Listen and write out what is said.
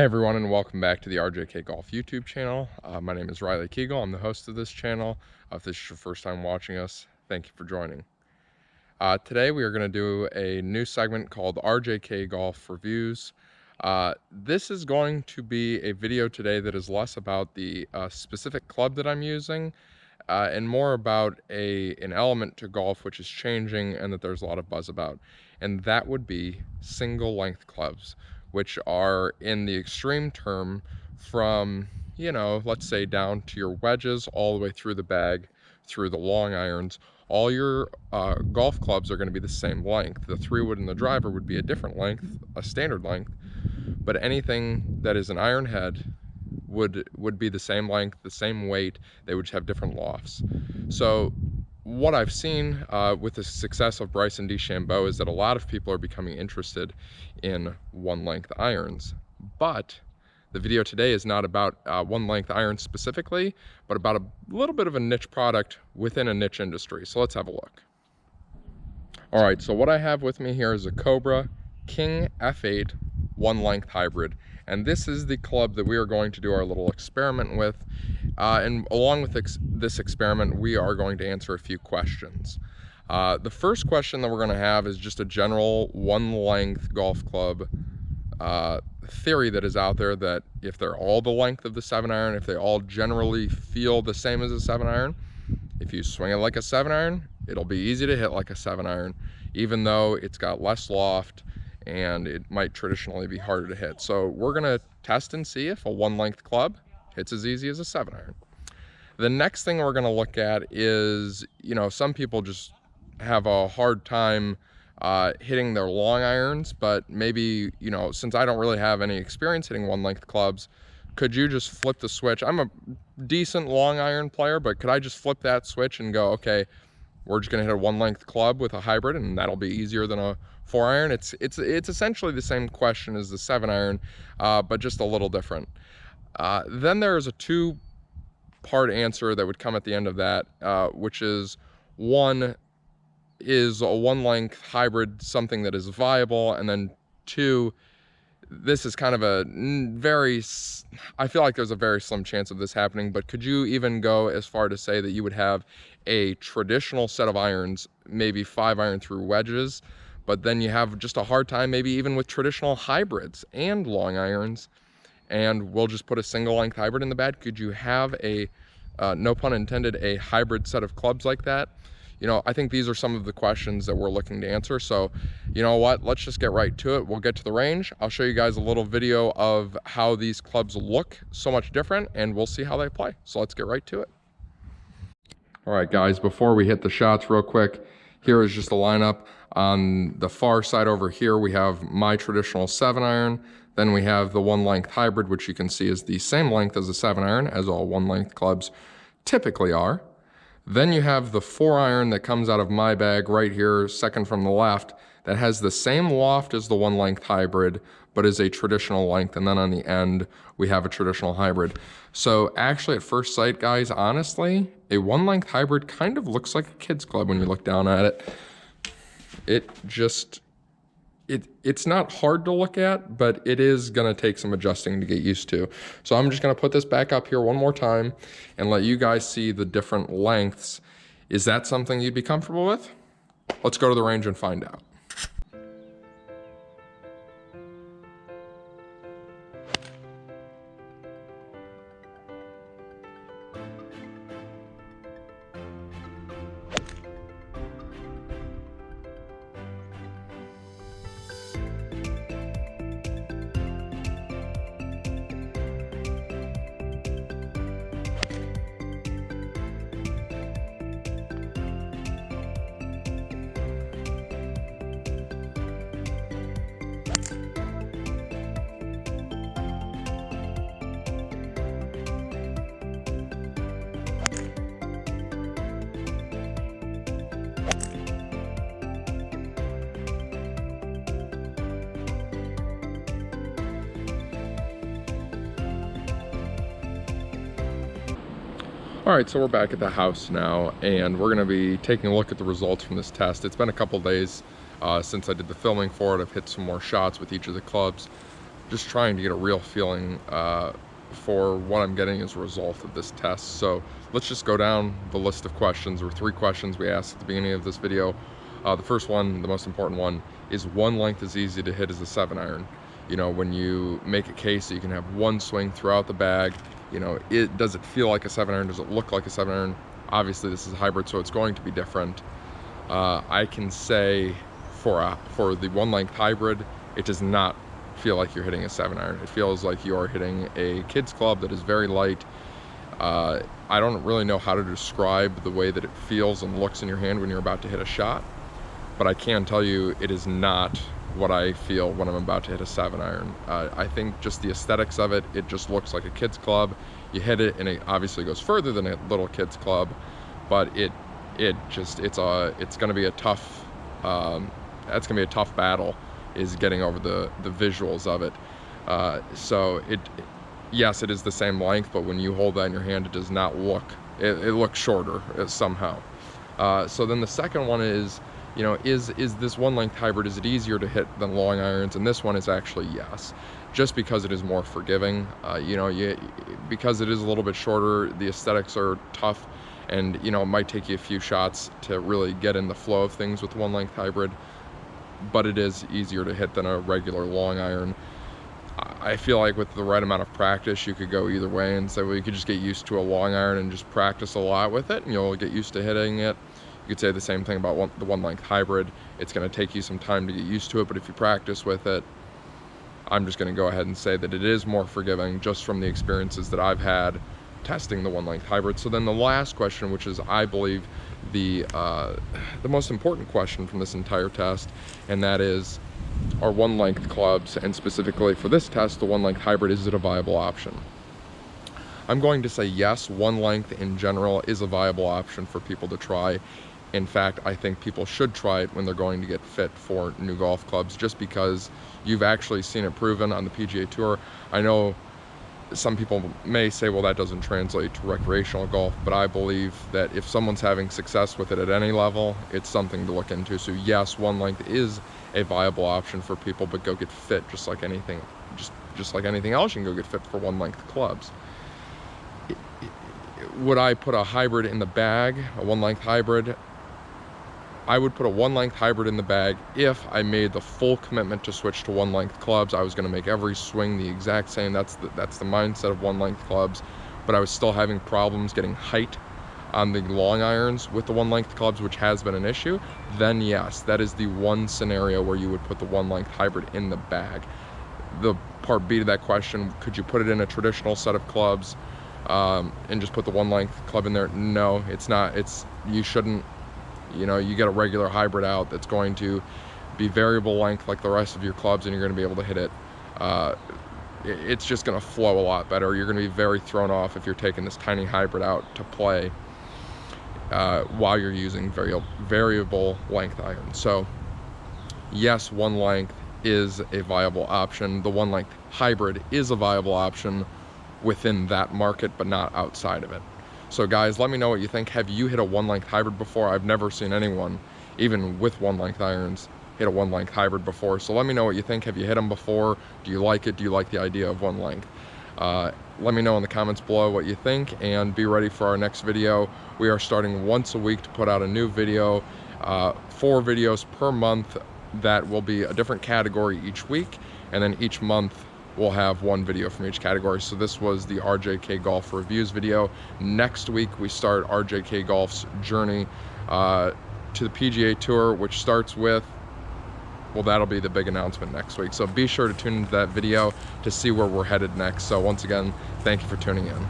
Hey everyone, and welcome back to the RJK Golf YouTube channel. My name is Riley Kegel. I'm the host of this channel. If this is your first time watching us, thank you for joining. Today we are going to do a new segment called RJK Golf Reviews. This is going to be a video today that is less about the specific club that I'm using and more about an element to golf which is changing and that there's a lot of buzz about. And that would be single length clubs, which are in the extreme term from, let's say down to your wedges all the way through the bag, through the long irons. All your golf clubs are going to be the same length. The 3-wood and the driver would be a different length, a standard length, but anything that is an iron head would be the same length, the same weight. They would have different lofts. So what I've seen with the success of Bryson DeChambeau is that a lot of people are becoming interested in one length irons. But the video today is not about one length irons specifically, but about a little bit of a niche product within a niche industry. So let's have a look. All right, so what I have with me here is a Cobra King F8 one length hybrid. And this is the club that we are going to do our little experiment with. And along with this experiment, we are going to answer a few questions. The first question that we're going to have is just a general one length golf club theory that is out there, that if they're all the length of the 7-iron, if they all generally feel the same as a 7-iron, if you swing it like a 7-iron, it'll be easy to hit like a 7-iron, even though it's got less loft and it might traditionally be harder to hit. So we're going to test and see if a one length club hits as easy as a 7-iron. The next thing we're going to look at is, some people just have a hard time hitting their long irons, but maybe, since I don't really have any experience hitting one length clubs, could you just flip the switch? I'm a decent long iron player, but could I just flip that switch and go, okay, we're just going to hit a one length club with a hybrid and that'll be easier than a 4-iron? It's essentially the same question as the 7-iron, but just a little different. Then there's a 2-part answer that would come at the end of that, which is, one, is a one length hybrid something that is viable? And then 2, this is kind of I feel like there's a very slim chance of this happening, but could you even go as far to say that you would have a traditional set of irons, maybe 5-iron through wedges, but then you have just a hard time maybe even with traditional hybrids and long irons, and we'll just put a single length hybrid in the bag? Could you have a, no pun intended, a hybrid set of clubs like that? I think these are some of the questions that we're looking to answer. So, you know what, let's just get right to it. We'll get to the range. I'll show you guys a little video of how these clubs look so much different, and we'll see how they play. So let's get right to it. All right, guys, before we hit the shots real quick, here is just a lineup. On the far side over here, we have my traditional 7-iron. Then we have the one length hybrid, which you can see is the same length as a 7-iron, as all one length clubs typically are. Then you have the 4-iron that comes out of my bag right here, second from the left, that has the same loft as the one length hybrid, but is a traditional length. And then on the end, we have a traditional hybrid. So actually at first sight, guys, honestly, a one length hybrid kind of looks like a kid's club when you look down at it. It's not hard to look at, but it is going to take some adjusting to get used to. So I'm just going to put this back up here one more time and let you guys see the different lengths. Is that something you'd be comfortable with? Let's go to the range and find out. All right, so we're back at the house now, and we're gonna be taking a look at the results from this test. It's been a couple days since I did the filming for it. I've hit some more shots with each of the clubs. just trying to get a real feeling for what I'm getting as a result of this test. So let's just go down the list of questions, or 3 questions we asked at the beginning of this video. The first one, the most important one, is one length as easy to hit as a 7-iron. You know, when you make a case so you can have one swing throughout the bag, you know, does it feel like a 7-iron? Does it look like a 7-iron? Obviously this is a hybrid, so it's going to be different. I can say for the one length hybrid, it does not feel like you're hitting a 7-iron. It feels like you are hitting a kid's club that is very light. I don't really know how to describe the way that it feels and looks in your hand when you're about to hit a shot, but I can tell you it is not what I feel when I'm about to hit a 7-iron. I think just the aesthetics of it, it just looks like a kid's club. You hit it and it obviously goes further than a little kid's club, but it's going to be a tough that's going to be a tough battle, is getting over the visuals of it. So yes, it is the same length, but when you hold that in your hand, it does not look, it looks shorter somehow. So then the second one is, you know, is this one length hybrid, is it easier to hit than long irons? And this one is actually yes, just because it is more forgiving. You know, because it is a little bit shorter, the aesthetics are tough, and you know, it might take you a few shots to really get in the flow of things with one length hybrid, but it is easier to hit than a regular long iron. I feel like with the right amount of practice, you could go either way and say, well, you could just get used to a long iron and just practice a lot with it, and you'll get used to hitting it. You could say the same thing about the one length hybrid. It's going to take you some time to get used to it, but if you practice with it, I'm just going to go ahead and say that it is more forgiving, just from the experiences that I've had testing the one length hybrid. So then the last question, which is, I believe, the most important question from this entire test, and that is, are one length clubs, and specifically for this test, the one length hybrid, is it a viable option? I'm going to say yes, one length in general is a viable option for people to try. In fact, I think people should try it when they're going to get fit for new golf clubs, just because you've actually seen it proven on the PGA Tour. I know some people may say, well, that doesn't translate to recreational golf, but I believe that if someone's having success with it at any level, it's something to look into. So yes, one length is a viable option for people, but go get fit just like anything, just like anything else. You can go get fit for one length clubs. Would I put a hybrid in the bag, a one length hybrid? I would put a one length hybrid in the bag if I made the full commitment to switch to one length clubs. I was going to make every swing the exact same. That's the mindset of one length clubs. But I was still having problems getting height on the long irons with the one length clubs, which has been an issue. Then yes, that is the one scenario where you would put the one length hybrid in the bag. The part B to that question, could you put it in a traditional set of clubs and just put the one length club in there? No, it's not. You shouldn't. You know, you get a regular hybrid out that's going to be variable length like the rest of your clubs, and you're going to be able to hit it. It's just going to flow a lot better. You're going to be very thrown off if you're taking this tiny hybrid out to play while you're using variable length iron. So yes, one length is a viable option. The one length hybrid is a viable option within that market, but not outside of it. So guys, let me know what you think. Have you hit a one length hybrid before? I've never seen anyone, even with one length irons, hit a one length hybrid before. So let me know what you think. Have you hit them before? Do you like it? Do you like the idea of one length? Let me know in the comments below what you think, and be ready for our next video. We are starting once a week to put out a new video, 4 videos per month that will be a different category each week, and then each month we'll have 1 video from each category. So this was the RJK Golf Reviews video. Next week we start RJK Golf's journey to the PGA Tour, which starts with, well, that'll be the big announcement next week. So be sure to tune into that video to see where we're headed next. So once again, thank you for tuning in.